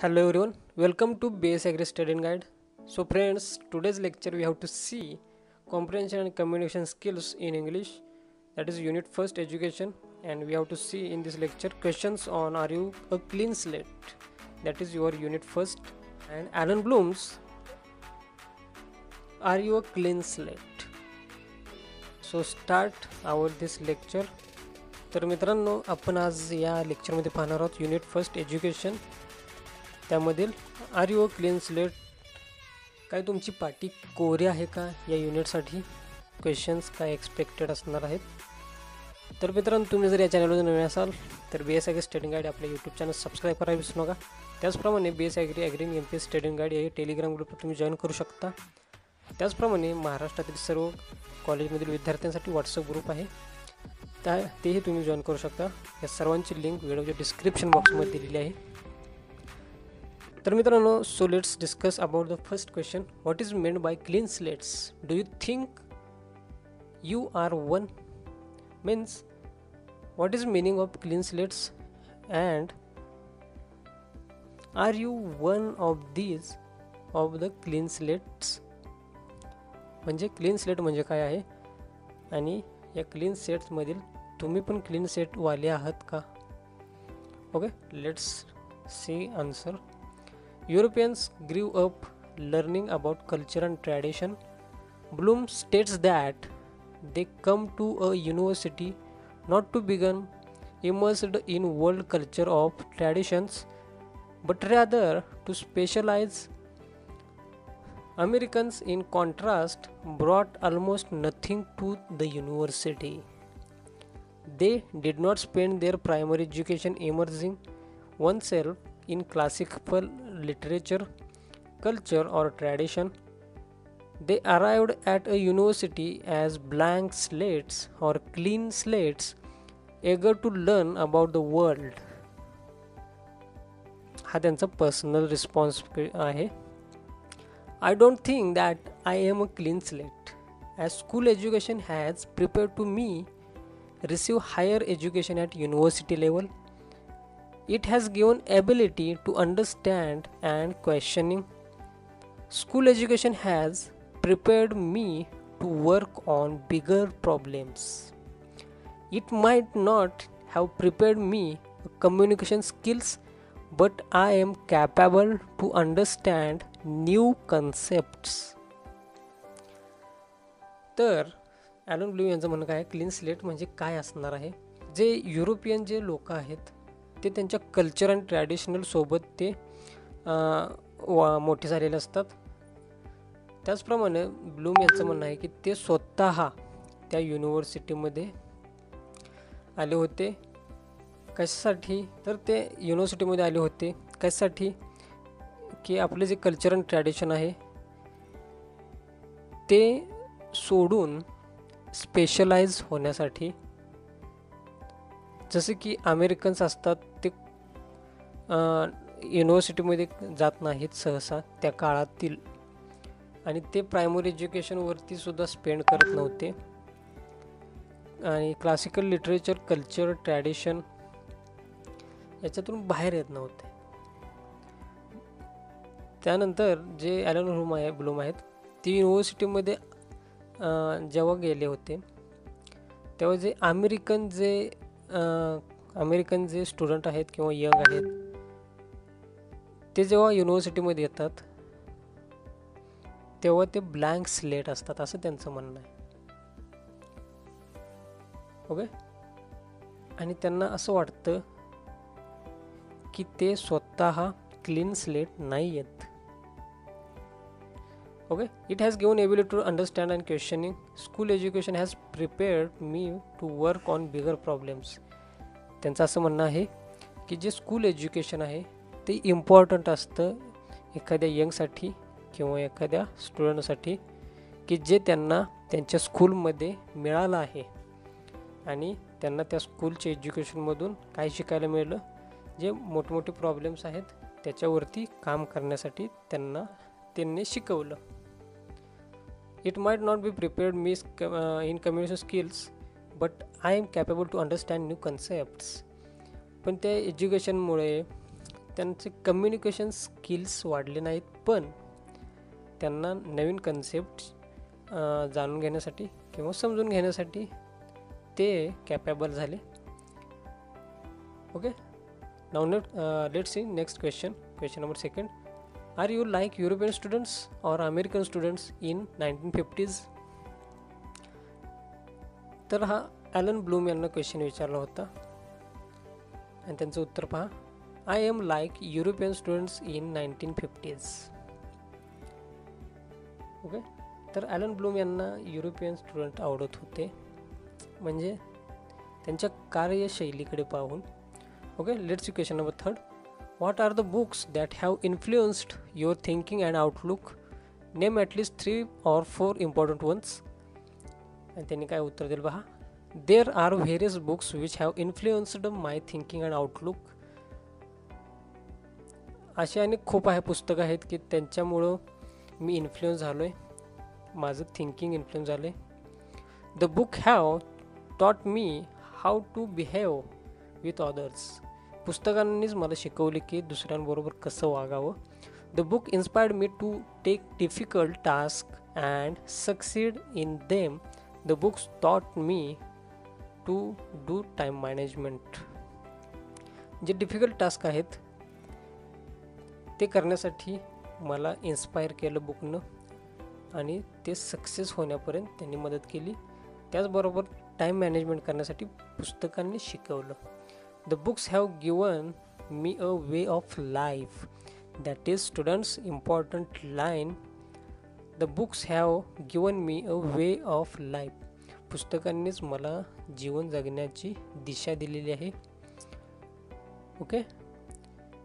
Hello everyone, welcome to Base Agri Study Guide. So friends, today's lecture we have to see comprehension and communication skills in English, that is unit first education, and we have to see in this lecture questions on are you a clean slate, that is your unit first, and Alan Bloom's are you a clean slate. So start our this lecture. तर मित्रांनो, आपण आज या लेक्चरमध्ये पाहणार आहोत unit first education, त्यामधील are you a clean slate. काय तुमची पाटी कोरी आहे का या युनिटसाठी, क्वेश्चन्स काय एक्सपेक्टेड असणार आहेत. तर मित्रांनो, तुम्ही जर या चॅनलवर नवीन असाल तर B S agri study guide आपल्या यूट्यूब चॅनल सबस्क्राईब करायला विसरू नका. त्याचप्रमाणे B S agri M P S study guide या टेलिग्राम ग्रुपवर तुम्ही जॉईन करू शकता. त्याचप्रमाणे महाराष्ट्रातील सर्व कॉलेजमधील विद्यार्थ्यांसाठी व्हॉट्सअप ग्रुप आहे, तेही तुम्ही जॉईन करू शकता. या सर्वांची लिंक व्हिडिओच्या डिस्क्रिप्शन बॉक्समध्ये दिलेली आहे. तर मित्रांनो, so let's discuss about the first question. What is meant by clean slates? Do you think you are one? Means what is meaning of clean slates and are you one of these of the clean slates? म्हणजे clean slate म्हणजे काय आहे आणि या clean सेट्समधील तुम्ही पण clean सेटवाले आहात का? Okay, let's C answer. Europeans grew up learning about culture and tradition. Bloom states that they come to a university not to become immersed in world culture of traditions, but rather to specialize. Americans, in contrast, brought almost nothing to the university. They did not spend their primary education immersing oneself in classical literature, culture, or tradition. They arrived at a university as blank slates or clean slates, eager to learn about the world. हा त्यांचा personal response आहे. I don't think that I am a clean slate, as school education has prepared to me receive higher education at university level. It has given ability to understand and questioning. School education has prepared me to work on bigger problems. It might not have prepared me communication skills, but I am capable to understand new concepts. तर Allan Bloom यांचं म्हणणं काय, clean slate म्हणजे काय असणार आहे. जे European जे लोक आहेत ते त्यांच्या कल्चर आणि ट्रॅडिशनल सोबत ते मोठे झालेले असतात. त्याचप्रमाणे ब्लूम यांचं म्हणणं आहे की ते स्वतः त्या युनिव्हर्सिटीमध्ये आले होते. कशासाठी? तर ते युनिव्हर्सिटीमध्ये आले होते कशासाठी की आपले जे कल्चर आणि ट्रॅडिशन आहे ते सोडून स्पेशलाइज होण्यासाठी. जसे की अमेरिकन्स असतात ते युनिव्हर्सिटीमध्ये जात नाहीत सहसा त्या काळातील, आणि ते प्रायमरी एज्युकेशनवरती सुद्धा स्पेंड करत नव्हते आणि क्लासिकल लिटरेचर, कल्चर, ट्रॅडिशन याच्यातून बाहेर येत नव्हते. त्यानंतर जे ॲलन ब्लूम आहेत ते युनिव्हर्सिटीमध्ये जेव्हा गेले होते तेव्हा जे अमेरिकन जे स्टुडंट आहेत किंवा यंग आहेत ते जेव्हा युनिव्हर्सिटीमध्ये येतात तेव्हा ते ब्लँक स्लेट असतात असं त्यांचं म्हणणं आहे. ओके, आणि त्यांना असं वाटतं की ते स्वतः क्लीन स्लेट नाही आहेत. Okay, it has given ability to understand and questioning. School education has prepared me to work on bigger problems. त्यांचं असं म्हणणं आहे की जे स्कूल एज्युकेशन आहे ते इम्पॉर्टंट असतं एखाद्या यंगसाठी किंवा एखाद्या स्टुडंटसाठी की जे त्यांना त्यांच्या स्कूलमध्ये मिळालं आहे आणि त्यांना त्या स्कूलच्या एज्युकेशनमधून काय शिकायला मिळालं, जे मोठमोठे प्रॉब्लेम्स आहेत त्याच्यावरती काम करण्यासाठी त्यांनी शिकवलं. It might not be prepared me in communication skills, but I am capable to understand new concepts. पण त्या एज्युकेशनमुळे त्यांचे कम्युनिकेशन स्किल्स वाढले नाहीत, पण त्यांना नवीन कन्सेप्ट जाणून घेण्यासाठी किंवा समजून घेण्यासाठी ते कॅपेबल झाले. Okay, now let's see next question number second. Are you like European students or American students in 1950s? तर हा ॲलन ब्लूम यांना क्वेश्चन विचारला होता आणि त्यांचं उत्तर पहा. I am like European students in 1950s. Okay, तर ॲलन ब्लूम यांना युरोपियन स्टुडंट आवडत होते, म्हणजे त्यांच्या कार्यशैलीकडे पाहून. Okay, let's see question number third. What are the books that have influenced your thinking and outlook? Name at least 3 or 4 important ones. आणि त्यांनी काय उत्तर दिलं पहा. There are various books which have influenced my thinking and outlook. असे अनेक खूप पुस्तकं आहेत की त्यांच्यामुळं मी इन्फ्लुएन्स झालो आहे, माझं थिंकिंग इन्फ्लुएन्स झालं आहे. The book have taught me how to behave with others. पुस्तकांनीच मला शिकवले की दुसऱ्यांबरोबर कसं वागावं. The book inspired me to take difficult task and succeed in them. The books taught me to do time management. जे डिफिकल्ट टास्क आहेत ते करण्यासाठी मला इन्स्पायर केलं बुकनं आणि ते सक्सेस होण्यापर्यंत त्यांनी मदत केली. त्याचबरोबर टाईम मॅनेजमेंट करण्यासाठी पुस्तकांनी शिकवलं. The books have given me a way of life. That is students important line. The books have given me a way of life. पुस्तकांनीच मला जीवन जगण्याची दिशा दिलेली आहे. ओके,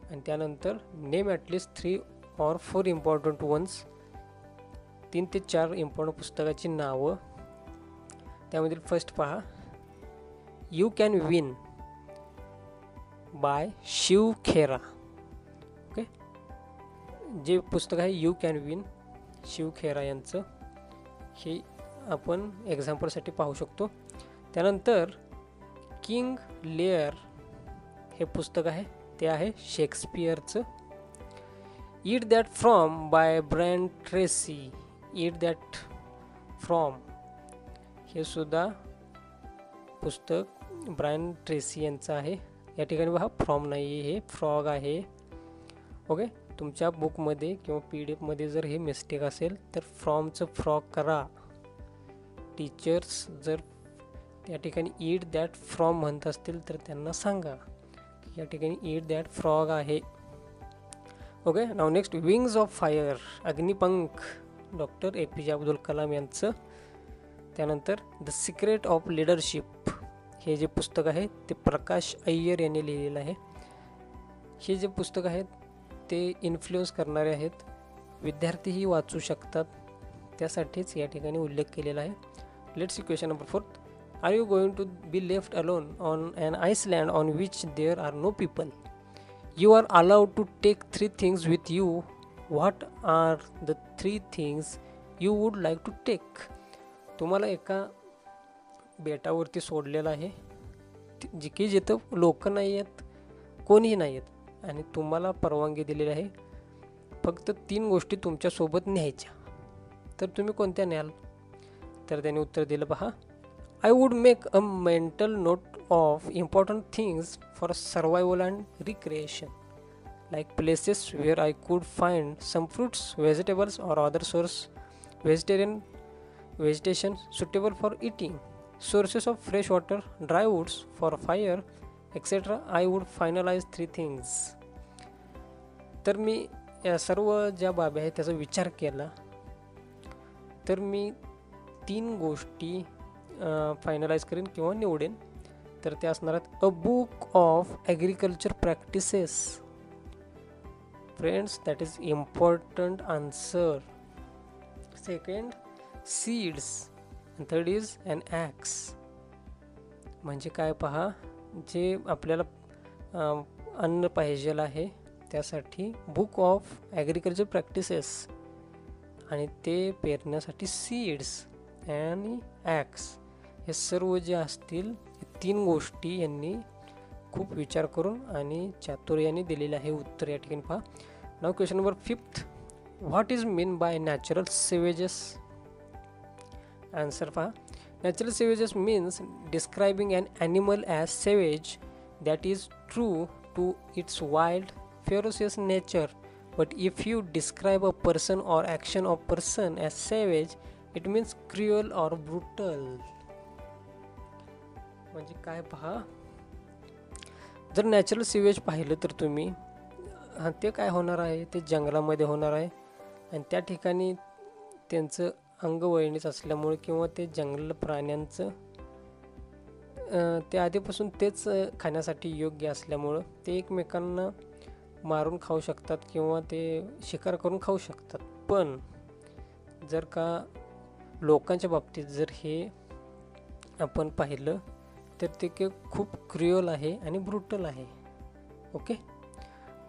आणि त्यानंतर name at least 3 or 4 important ones. 3 ते 4 इम्पॉर्टंट पुस्तकाची नावं. त्यामधील फर्स्ट पहा, you can win by Shiv Khera. Okay, जे पुस्तक आहे you can win Shiv Khera यांचं, हे आपण एक्झाम्पलसाठी पाहू शकतो. त्यानंतर किंग लेअर हे पुस्तक आहे, ते आहे शेक्सपियरचं. Eat that frog by Brian Tracy. Eat that frog हे सुद्धा पुस्तक ब्रायन ट्रेसी यांचं आहे. या ठिकाणी पहा फ्रॉम नाही, हे फ्रॉग आहे. ओके, तुमच्या बुकमध्ये किंवा PDF जर हे मिस्टेक असेल तर फ्रॉमचं फ्रॉग करा. टीचर्स जर या ठिकाणी ईट दॅट फ्रॉम म्हणत असतील तर त्यांना सांगा की या ठिकाणी ईट दॅट फ्रॉग आहे. Okay, now next wings of fire, Agnipankh, doctor APJ Abdul Kalam यांचं. त्यानंतर द सिक्रेट ऑफ लीडरशिप हे जे पुस्तक आहे ते प्रकाश अय्यर यांनी लिहिलेलं आहे. हे जे पुस्तक आहेत ते इन्फ्लुएन्स करणारे आहेत, विद्यार्थीही वाचू शकतात, त्यासाठीच या ठिकाणी उल्लेख केलेला आहे. Let's see question number 4. Are you going to be left alone on an island on which there are no people? You are allowed to take 3 things with you. What are the 3 things you would like to take? तुम्हाला एका बेटावरती सोडलेलं आहे की जिथं लोक नाही आहेत, कोणीही नाही आहेत, आणि तुम्हाला परवानगी दिलेली आहे फक्त 3 गोष्टी तुमच्यासोबत न्यायच्या. तर तुम्ही कोणत्या न्याल? तर त्याने उत्तर दिलं पहा. I would make a mental note of important things for survival and recreation, like places where I could find some fruits, vegetables और other source vegetation suitable for eating, sources of fresh water, dry woods for fire, etc. I would finalize 3 things. तर मी या सर्व ज्या बाबी आहेत त्याचा विचार केला तर मी 3 गोष्टी फायनलाइज करेन किंवा निवडेन. तर ते असणार आहेत a book of agriculture practices. Friends, that is important answer. Second, seeds. Third is an axe. म्हणजे काय पहा, जे आपल्याला अन्न पाहिजेल आहे त्यासाठी बुक ऑफ ॲग्रिकल्चर प्रॅक्टिसेस, आणि ते पेरण्यासाठी सीड्स आणि ॲक्स. हे सर्व जे असतील 3 गोष्टी यांनी खूप विचार करून आणि चातुर्याने दिलेले आहे उत्तर या ठिकाणी पहा. नाव question number 5. What is mean by natural savages? Answer पहा. Natural savages means describing an animal as savage that is true to its wild ferocious nature, but if you describe a person or action of person as savage, it means cruel or brutal. म्हणजे काय पहा, जर natural savage पाहिलं तर तुम्ही ते काय होणार आहे, ते जंगलामध्ये होणार आहे आणि त्या ठिकाणी त्यांचं अंगवळणीच असल्यामुळे किंवा ते जंगल प्राण्यांचं ते आधीपासून तेच खाण्यासाठी योग्य असल्यामुळं ते एकमेकांना मारून खाऊ शकतात किंवा ते शिकार करून खाऊ शकतात. पण जर का लोकांच्या बाबतीत जर हे आपण पाहिलं तर ते खूप क्रुअल आहे आणि ब्रुटल आहे. Okay.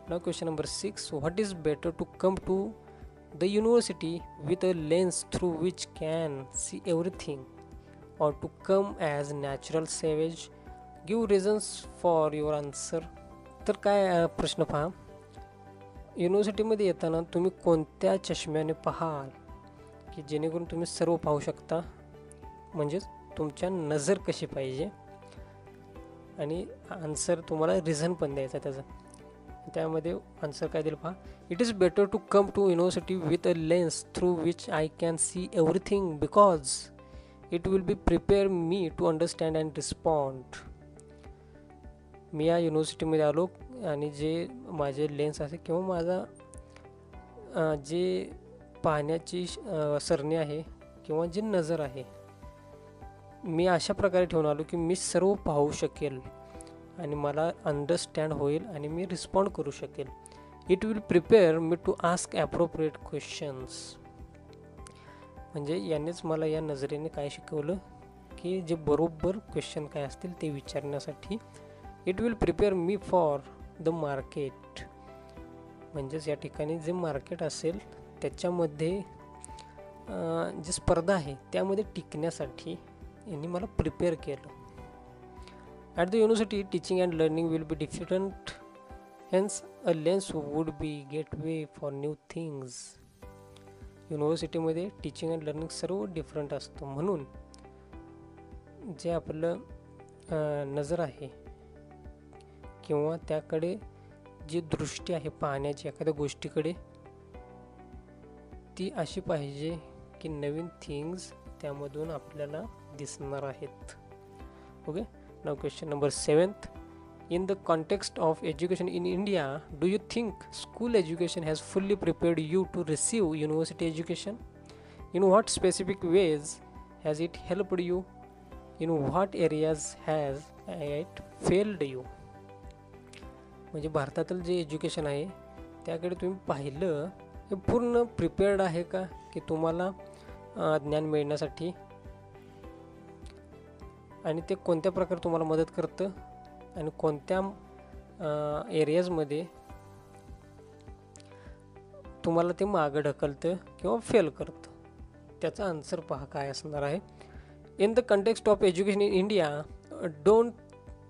Now question number 6. What is better to come to the university with a lens through which can see everything or to come as natural savage? Give reasons for your answer. तर काय प्रश्न पहा, युनिव्हर्सिटीमध्ये येताना तुम्ही कोणत्या चष्म्याने पाहाल की जेणेकरून तुम्ही सर्व पाहू शकता, म्हणजेच तुमच्या नजर कशी पाहिजे, आणि आन्सर तुम्हाला रिझन पण द्यायचा त्याचा. त्यामध्ये आन्सर काय दिलं पहा. It is better to come to university with a lens through which I can see everything because it will be prepare me to understand and respond. मी या युनिव्हर्सिटीमध्ये आलो आणि जे माझे लेन्स असे किंवा माझा जे पाहण्याची सरणी आहे किंवा जी नजर आहे, मी अशा प्रकारे ठेवून आलो की मी सर्व पाहू शकेल आणि मला अंडरस्टँड होईल आणि मी रिस्पॉन्ड करू शकेल. It will prepare me to ask appropriate questions. म्हणजे यानेच मला या नजरेने काय शिकवलं की जे बरोबर क्वेश्चन काय असतील ते विचारण्यासाठी. It will prepare me for the market. म्हणजेच या ठिकाणी जे मार्केट असेल त्याच्यामध्ये जी स्पर्धा आहे त्यामध्ये टिकण्यासाठी यांनी मला प्रिपेअर केलं. At the university teaching and learning will be different, hence a lens would be gateway for new things. युनिव्हर्सिटीमध्ये टीचिंग अँड लर्निंग सर्व डिफरंट असतं, म्हणून जे आपलं नजर आहे किंवा त्याकडे जी दृष्टी आहे पाहण्याची एखाद्या गोष्टीकडे, ती अशी पाहिजे की नवीन थिंग्स त्यामधून आपल्याला दिसणार आहेत. Okay. Now question number 7. In the context of education in India, do you think school education has fully prepared you to receive university education? In what specific ways has it helped you? In what areas has it failed you? म्हणजे भारतातील जे education आहे त्याकडे तुम्ही पाहिलं हे पूर्ण prepared आहे का की तुम्हाला ज्ञान मिळण्यासाठी, आणि ते कोणत्या प्रकारे तुम्हाला मदत करतं आणि कोणत्या एरियाजमध्ये तुम्हाला ते मागं ढकलतं किंवा फेल करतं. त्याचा आन्सर पहा काय असणार आहे. In the context of education in India,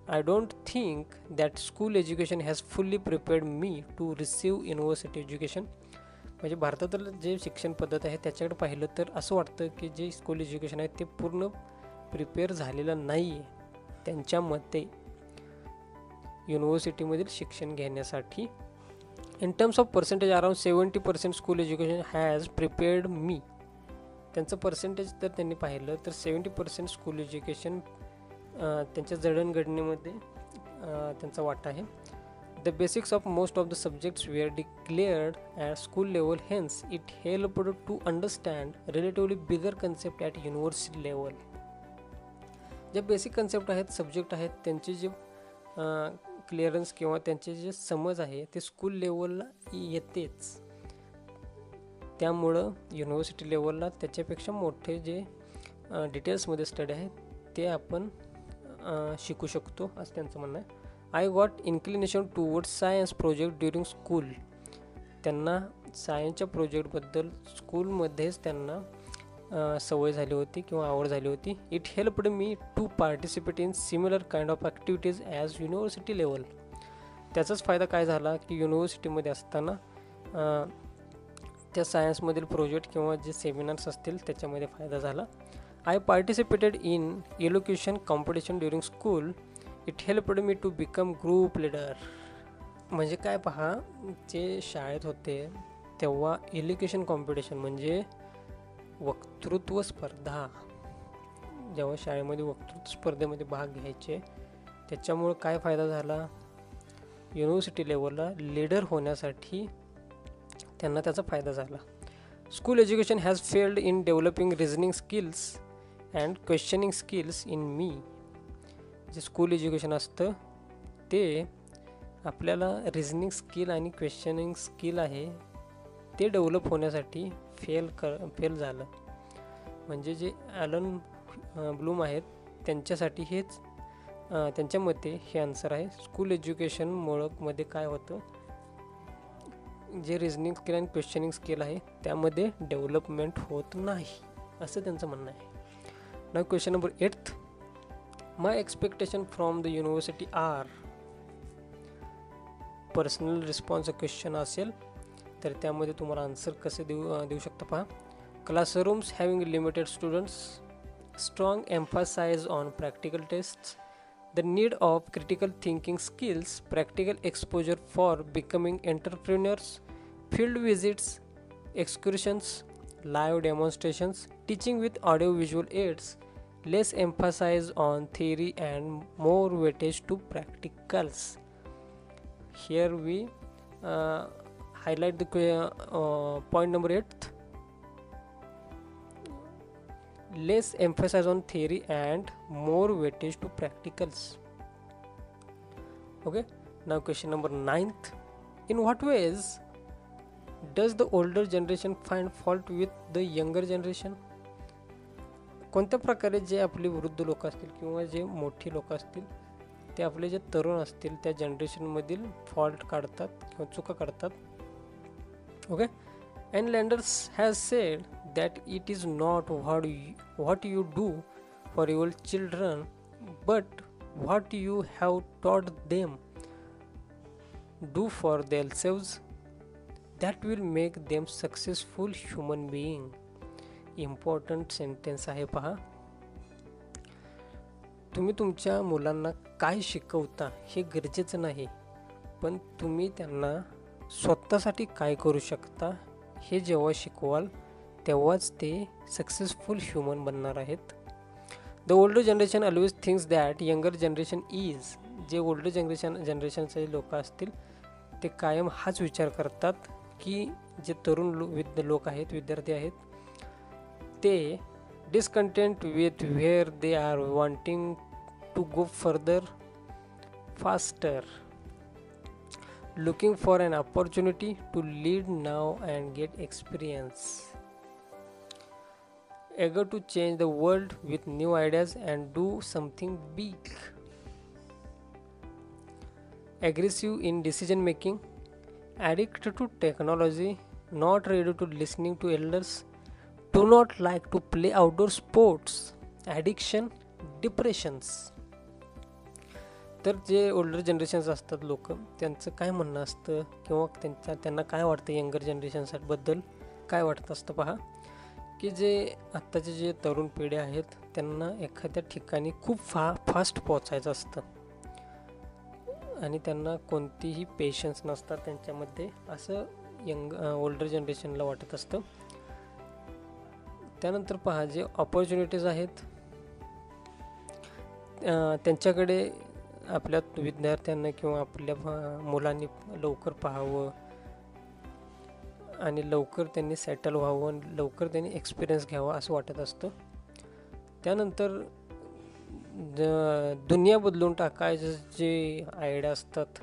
I don't think that school education has fully prepared me to receive university education. म्हणजे भारतातील जे शिक्षण पद्धत आहे त्याच्याकडे पाहिलं तर असं वाटतं की जे स्कूल एज्युकेशन आहे ते पूर्ण प्रिपेअर झालेलं नाही आहे त्यांच्या मते युनिव्हर्सिटीमधील शिक्षण घेण्यासाठी. In terms of percentage around 70% school education has prepared me. त्यांचं पर्सेंटेज जर त्यांनी पाहिलं तर 70% स्कूल एज्युकेशन त्यांच्या जडणघडणीमध्ये त्यांचा वाटा आहे. The basics of most of the subjects were declared at school level, hence it helped to understand relatively bigger concept at university level. जे बेसिक कन्सेप्ट आहेत, सब्जेक्ट आहेत, त्यांचे जे क्लिअरन्स किंवा त्यांचे जे समज आहे ते स्कूल लेवलला येतेच. त्यामुळं युनिव्हर्सिटी लेवलला त्याच्यापेक्षा मोठे जे डिटेल्समध्ये स्टडी आहे ते आपण शिकू शकतो असं त्यांचं म्हणणं आहे. I got inclination towards science project during school. त्यांना सायन्सच्या प्रोजेक्टबद्दल स्कूलमध्येच त्यांना सवय झाली होती किंवा आवड झाली होती. It helped me to participate in similar kind of activities as university level. त्याचाच फायदा काय झाला की युनिव्हर्सिटीमध्ये असताना त्या सायन्समधील प्रोजेक्ट किंवा जे सेमिनार्स असतील त्याच्यामध्ये फायदा झाला. I participated in elocution competition during school. It helped me to become group leader. म्हणजे काय पहा, जे शाळेत होते तेव्हा एलोक्युशन कॉम्पिटिशन म्हणजे वक्तृत्व स्पर्धा, जेव्हा शाळेमध्ये वक्तृत्व स्पर्धेमध्ये भाग घ्यायचे त्याच्यामुळं काय फायदा झाला, युनिव्हर्सिटी लेवलला लीडर होण्यासाठी त्यांना त्याचा फायदा झाला. School education has failed in developing reasoning skills and questioning skills in me. जे स्कूल एज्युकेशन असतं ते आपल्याला रिझनिंग स्किल आणि क्वेश्चनिंग स्किल आहे ते डेव्हलप होण्यासाठी फेल झालं. म्हणजे जे ॲलन ब्लूम आहेत त्यांच्यासाठी हेच त्यांच्या मते हे आन्सर आहे. स्कूल एज्युकेशन मध्ये काय होतं, जे रिझनिंग स्किल आणि क्वेश्चनिंग स्किल आहे त्यामध्ये डेव्हलपमेंट होत नाही असं त्यांचं म्हणणं आहे. नाव question number 8. My expectation from the university are. Personal response question असेल तर त्यामध्ये तुम्हाला आन्सर कसे देऊ शकता पहा. Classrooms having limited students, strong emphasize on practical tests, the need of critical thinking skills, practical exposure for becoming entrepreneurs, field visits, excursions, live demonstrations, teaching with audio visual AIDS, less emphasise on theory and more weightage to practicals. Here we highlight the point number 8. Less emphasis on theory and more weightage to practicals. Okay, now question number 9th. In what ways does the older generation find fault with the younger generation? कोणत्या प्रकारे जे आपले वृद्ध लोक असतील किंवा जे मोठी लोक असतील ते आपले जे तरुण असतील त्या जनरेशनमधील फॉल्ट काढतात किंवा चुका काढतात. Okay, and Landers has said that it is not what you do for your children but what you have taught them do for themselves that will make them successful human being. Important sentence आहे पहा. तुम्ही तुमच्या मुलांना काय शिकवता हे गरजेचं नाही, पण तुम्ही त्यांना स्वतःसाठी काय करू शकता हे जेव्हा शिकवाल तेव्हाच ते सक्सेसफुल ह्युमन बनणार आहेत. The older generation always thinks that younger generation is. जे ओल्डर जनरेशनचे लोक असतील ते कायम हाच विचार करतात की जे तरुण लोक आहेत, विद्यार्थी आहेत, ते discontent with where they are wanting to go further faster, looking for an opportunity to lead now and get experience, eager to change the world with new ideas and do something big, aggressive in decision making, addicted to technology, not ready to listening to elders, do not like to play outdoor sports, addiction, depressions. तर जे older generations असतात लोक त्यांचं काय म्हणणं असतं किंवा त्यांना काय वाटतं यंगर जनरेशनबद्दल काय वाटत असतं पहा, की जे आत्ताचे जे तरुण पिढी आहेत त्यांना एखाद्या ठिकाणी खूप फास्ट पोचायचं असतं आणि त्यांना कोणतीही पेशन्स नसतात त्यांच्यामध्ये, असं ओल्डर जनरेशनला वाटत असतं. त्यानंतर पहा जे ऑपॉर्च्युनिटीज आहेत त्यांच्याकडे आपल्या विद्यार्थ्यांना किंवा आपल्या मुलांनी लवकर पाहावं आणि लवकर त्यांनी सेटल व्हावं, लवकर त्यांनी एक्सपिरियन्स घ्यावा असं वाटत असतं. त्यानंतर दुनिया बदलून टाकायचे जे आयडिया असतात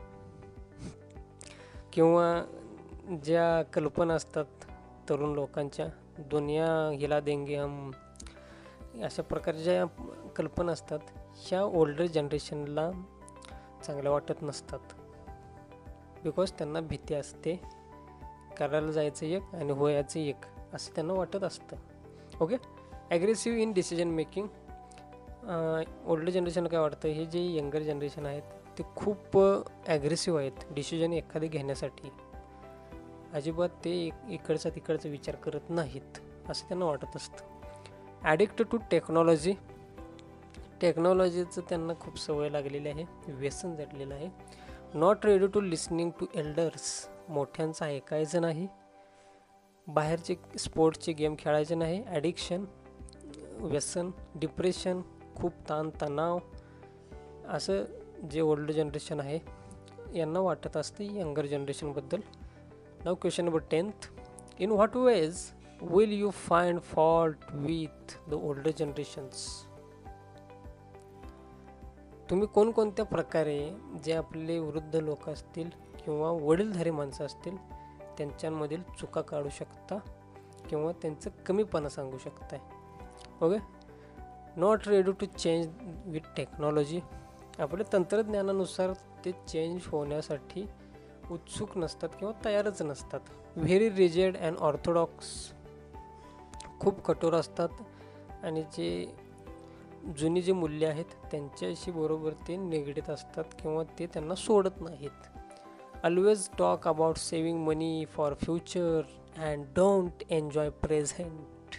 किंवा ज्या कल्पना असतात तरुण लोकांच्या, दुनिया हिला देंगे हम, अशा प्रकारच्या ज्या कल्पना असतात ह्या ओल्डर जनरेशनला चांगल्या वाटत नसतात. बिकॉज त्यांना भीती असते, करायला जायचं एक आणि व्हायचं एक असं त्यांना वाटत असतं. Okay. Aggressive in decision making. Older generation काय वाटतं, हे जे यंगर जनरेशन आहेत ते खूप ॲग्रेसिव्ह आहेत डिसिजन एखादे घेण्यासाठी. अजिबात ते इकडचा तिकडचा विचार करत नाहीत असं त्यांना वाटत असतं. Addict to technology. टेक्नॉलॉजीचं त्यांना खूप सवय लागलेली आहे, व्यसन जडलेलं आहे. Not ready to listening to elders. मोठ्यांचं ऐकायचं नाही, बाहेरचे स्पोर्ट्सचे गेम खेळायचे नाही. ॲडिक्शन, व्यसन, डिप्रेशन, खूप ताणतणाव असं जे ओल्ड जनरेशन आहे यांना वाटत असतं यंगर जनरेशनबद्दल. नाव question number 10th. In what ways will you find fault with the older generations. तुम्ही कोणकोणत्या प्रकारे जे आपले वृद्ध लोक असतील किंवा वडीलधारी माणसं असतील त्यांच्यामधील चुका काढू शकता किंवा त्यांचं कमीपणा सांगू शकताय. Okay. Not ready to change with technology. आपल्या तंत्रज्ञानानुसार ते चेंज होण्यासाठी उत्सुक नसतात किंवा तयारच नसतात. Very rigid and Orthodox. खूप कठोर असतात आणि जे जुनी जी मूल्य आहेत त्यांच्याशी बरोबर ते निगडीत असतात किंवा ते त्यांना सोडत नाहीत. Always talk about saving money for future and don't enjoy present.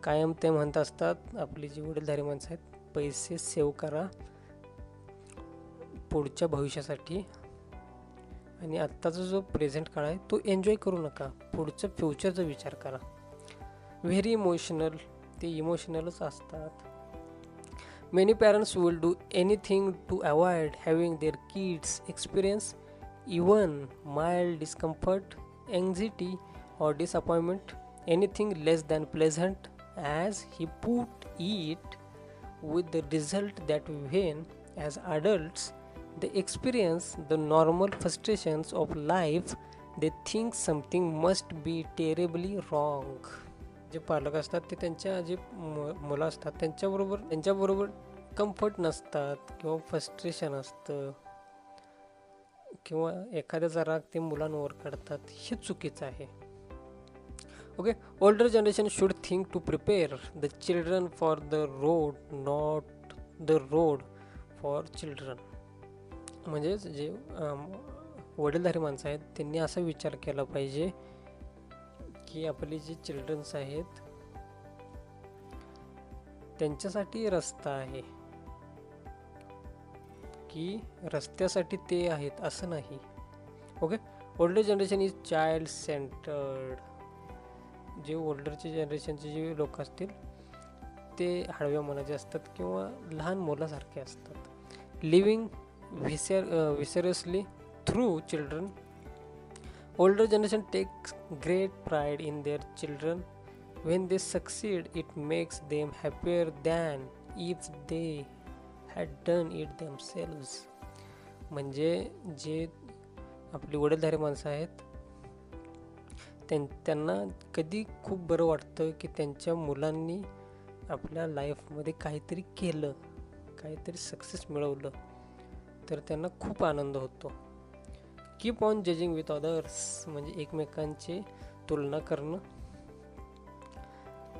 कायम ते म्हणत असतात, आपली जी वडीलधारी माणसं आहेत, पैसे सेव्ह करा पुढच्या भविष्यासाठी आणि आत्ताचा जो प्रेझेंट काळ आहे तो एन्जॉय करू नका, पुढच्या फ्युचरचा विचार करा. Very emotional. ते इमोशनलच असतात. Many parents will do anything to avoid having their kids experience even mild discomfort, anxiety or disappointment, anything less than pleasant, as he put it, with the result that when as adults they experience the normal frustrations of life, they think something must be terribly wrong. जे पालक असतात ते त्यांच्या जे मुलं असतात त्यांच्याबरोबर comfort नसतात किंवा फ्रस्ट्रेशन असतं किंवा एखाद्याचा राग ते मुलांवर काढतात, हे चुकीचं आहे. Okay, older generation should think to prepare the children for the road, not the road for children. म्हणजे जे वडीलधारी माणसं आहेत त्यांनी असा विचार केला पाहिजे की आपले जे चिल्ड्रन्स आहेत त्यांच्यासाठी रस्ता आहे की रस्त्यासाठी ते आहेत असं नाही. Okay. Older generation is child centred. जे ओल्डरचे जनरेशनचे जे लोक असतील ते हळव्या मनाचे असतात किंवा लहान मुलासारखे असतात. Living vicariously through children. Older generation takes great pride in their children. When they succeed it makes them happier than if they had done it themselves. म्हणजे जे आपली वडीलधारी माणसं आहेत त्यांना कधी खूप बरं वाटतं की त्यांच्या मुलांनी आपल्या लाईफमध्ये काहीतरी केलं, काहीतरी सक्सेस मिळवलं, तर त्यांना खूप आनंद होतो. Keep on judging with others म्हणजे एकमेकांची तुलना करणं.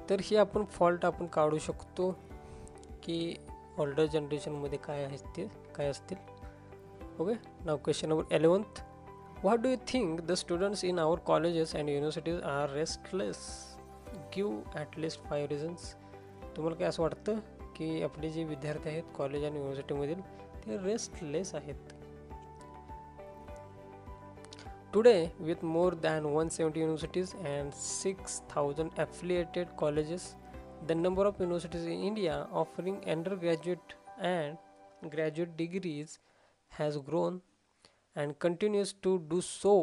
तर हे आपण फॉल्ट आपण काढू शकतो की ओल्डर जनरेशनमध्ये काय असतील. Okay. Now question number 11th. What do you think the students in our colleges and universities are restless? Give at least 5 reasons. तुम्हाला काय असं वाटतं की आपले जे विद्यार्थी आहेत कॉलेज आणि युनिव्हर्सिटीमधील ते रेस्टलेस आहेत? Today, with more than 170 universities and 6,000 affiliated colleges, the number of universities in India offering undergraduate and graduate degrees has grown and continues to do so.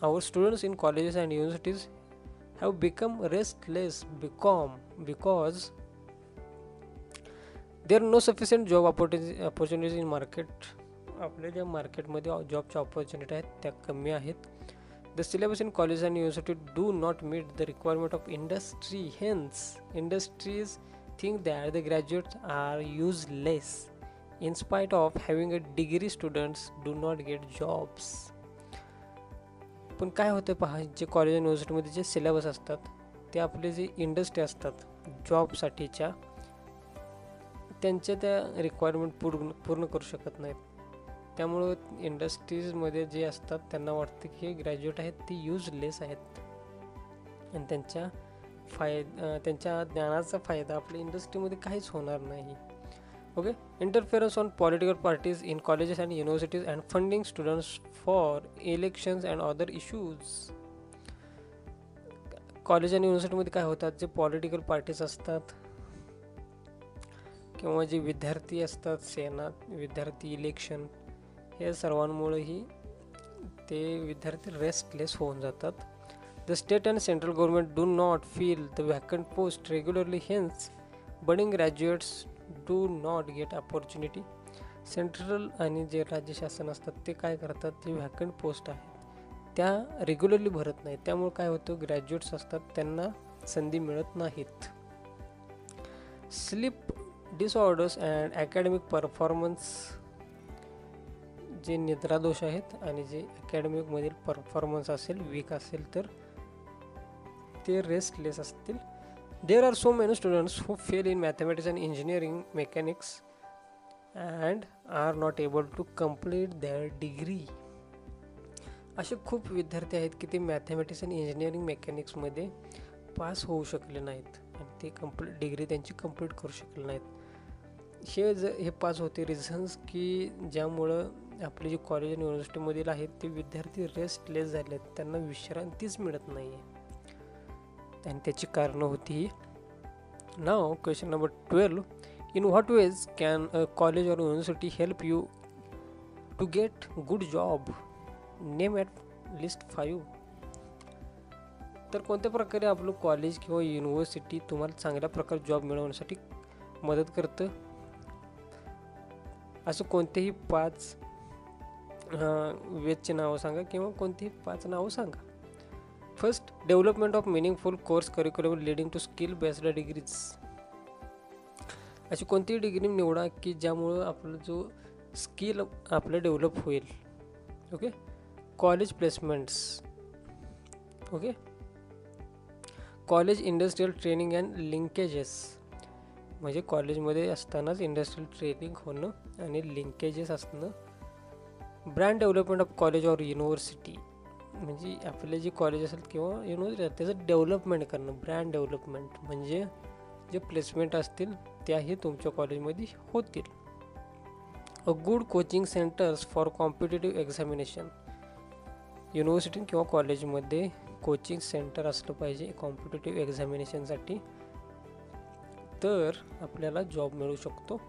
Our students in colleges and universities have become restless because there are no sufficient job opportunities in market. आपल्या ज्या मार्केटमध्ये जॉबच्या opportunity आहेत त्या कमी आहेत. The syllabus in colleges and university do not meet the requirement of industry. Hence, industries think that the graduates are useless. In spite of having a degree, students do not get jobs. पण काय होतं पहा, जे college आणि युनिव्हर्सिटीमध्ये जे syllabus असतात ते आपले जे इंडस्ट्री असतात जॉबसाठीच्या, त्यांच्या त्या रिक्वायरमेंट पूर्ण करू शकत नाहीत. त्यामुळं इंडस्ट्रीजमध्ये जे असतात त्यांना वाटतं की हे ग्रॅज्युएट आहेत ते युजलेस आहेत आणि त्यांच्या ज्ञानाचा फायदा आपल्या इंडस्ट्रीमध्ये काहीच होणार नाही. Okay. Interference on political parties in colleges and universities and funding students for elections and other issues. College आणि युनिव्हर्सिटीमध्ये काय होतात, जे पॉलिटिकल पार्टीज असतात किंवा जे विद्यार्थी असतात, सेनात विद्यार्थी इलेक्शन, हे सर्वांमुळेही ते विद्यार्थी रेस्टलेस होऊन जातात. The state and central government do not fill the vacant post regularly, hence budding graduates do not get opportunity. Central आणि जे राज्य शासन असतात ते काय करतात, जे व्हॅकंट पोस्ट आहेत त्या रेग्युलरली भरत नाहीत. त्यामुळे काय होतं, ग्रॅज्युएट्स असतात त्यांना संधी मिळत नाहीत. Sleep disorders and academic performance, जे निद्रादोष आहेत आणि जे अकॅडमिकमधील परफॉर्मन्स असेल वीक असेल तर ते रेस्टलेस असतील. There are so many students who fail in mathematics and engineering mechanics and are not able to complete their degree. असे खूप विद्यार्थी आहेत की ते मॅथमॅटिक्स आणि इंजिनिअरिंग मेकॅनिक्समध्ये पास होऊ शकले नाहीत आणि ते डिग्री त्यांची कंप्लीट करू शकले नाहीत. हे पास होते रिझन्स की ज्यामुळं आपले जे कॉलेज आणि युनिव्हर्सिटीमधील आहेत ते विद्यार्थी रेस्टलेस झाले आहेत, त्यांना विश्रांतीच मिळत नाही आहे आणि त्याची कारणं होती. नाव question number 12. In what ways can a college or university help you to get good job? Name at least 5. तर कोणत्या प्रकारे आपलं कॉलेज किंवा युनिव्हर्सिटी तुम्हाला चांगल्या प्रकारे जॉब मिळवण्यासाठी मदत करतं, असं कोणतेही 5 वेजचे नावं सांगा किंवा कोणतेही 5 नावं सांगा. First, development of meaningful course curriculum leading to skill based degrees. अशी कोणतीही डिग्री निवडा की ज्यामुळं आपलं जो स्किल आपलं डेव्हलप होईल. Okay. College placements. Okay. College industrial training and linkages, म्हणजे कॉलेजमध्ये असतानाच इंडस्ट्रियल ट्रेनिंग होणं आणि लिंकेजेस असणं. Brand development of college or university, म्हणजे आपले जे कॉलेज असेल किंवा युनिव्हर्सिटी त्याचं डेव्हलपमेंट करणं. ब्रँड डेव्हलपमेंट म्हणजे जे प्लेसमेंट असतील त्याही तुमच्या कॉलेजमध्ये होतील. A good coaching centres for competitive examination. University किंवा कॉलेजमध्ये कोचिंग सेंटर असलं पाहिजे कॉम्पिटेटिव्ह एक्झामिनेशनसाठी, तर आपल्याला जॉब मिळू शकतो.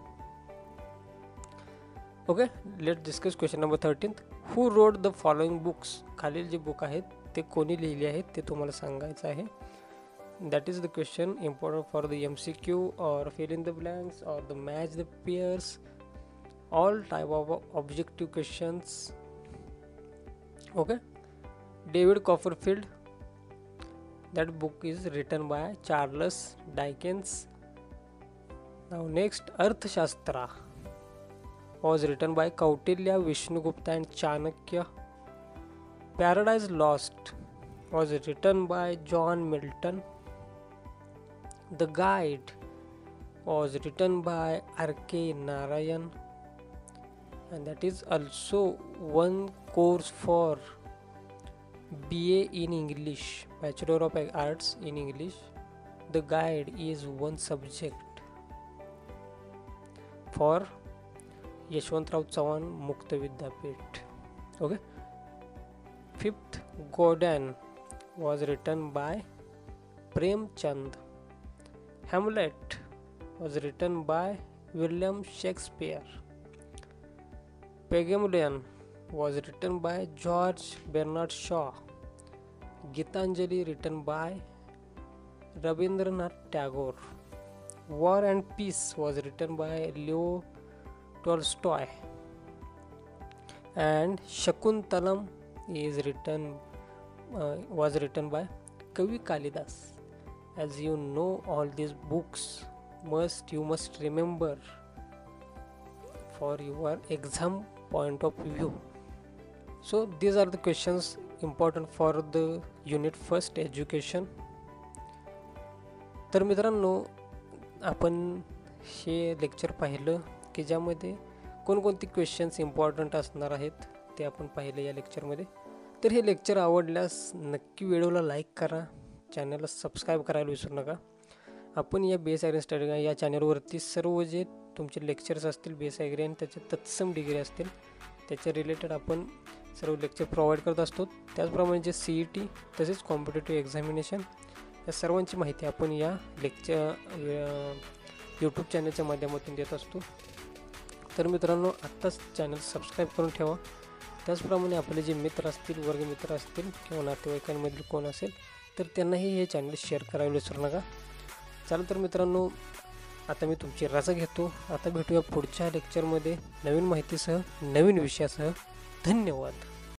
Okay. Let discuss question number 13. Who road the following books. खालील जे बुक आहेत ते कोणी लिहिले आहेत ते तुम्हाला सांगायचं आहे. That is the question important for the MCQ or fill in the blanks or the match the pairs, all type of objective questions. Okay. David Copperfield, that book is written by Charles Dickens. Now next, Arthashastra was written by Kautilya, Vishnugupta and Chanakya. Paradise Lost was written by John Milton. The Guide was written by R.K. Narayan, and that is also one course for BA in English, Bachelor of Arts in English. The Guide is one subject for Yashwantrao Chavan Mukta Vidyapith. Okay. Fifth, Godin was written by Prem Chand. Hamlet was written by William Shakespeare. Pygmalion was written by George Bernard Shaw. Gitanjali written by Rabindranath Tagore. War and Peace was written by Leo Tolstoy. And Shakuntalam is was written by Kavi Kalidas. As you know, all these books you must remember for your exam point of view. So these are the questions important for the unit 1st education. तर मित्रांनो, आपण हे lecture पाहिलं की ज्यामध्ये कोणकोणते questions important असणार आहेत ते आपण पाहिले या लेक्चरमध्ये. तर हे लेक्चर आवडल्यास नक्की व्हिडिओला लाईक करा, चॅनलला सबस्क्राईब करायला विसरू नका. आपण या बेस ॲग्री स्टडी या चॅनलवरती सर्व जे तुमचे लेक्चर्स असतील बेस ॲग्री आणि त्याचे तत्सम डिग्री असतील त्याच्या रिलेटेड आपण सर्व लेक्चर प्रोव्हाइड करत असतो. त्याचप्रमाणे जे CET तसेच कॉम्पिटेटिव्ह एक्झामिनेशन या सर्वांची माहिती आपण या यूट्यूब चॅनलच्या माध्यमातून देत असतो. तर मित्रांनो, आत्ताच चॅनल सबस्क्राईब करून ठेवा. त्याचप्रमाणे आपले जे मित्र असतील, वर्गमित्र असतील किंवा नातेवाईकांमधील कोण असेल तर त्यांनाही हे चॅनल शेअर करायला विसरू नका. चला तर मित्रांनो, आता मी तुमची रजा घेतो. आता भेटूया पुढच्या लेक्चरमध्ये नवीन माहितीसह, नवीन विषयासह. धन्यवाद.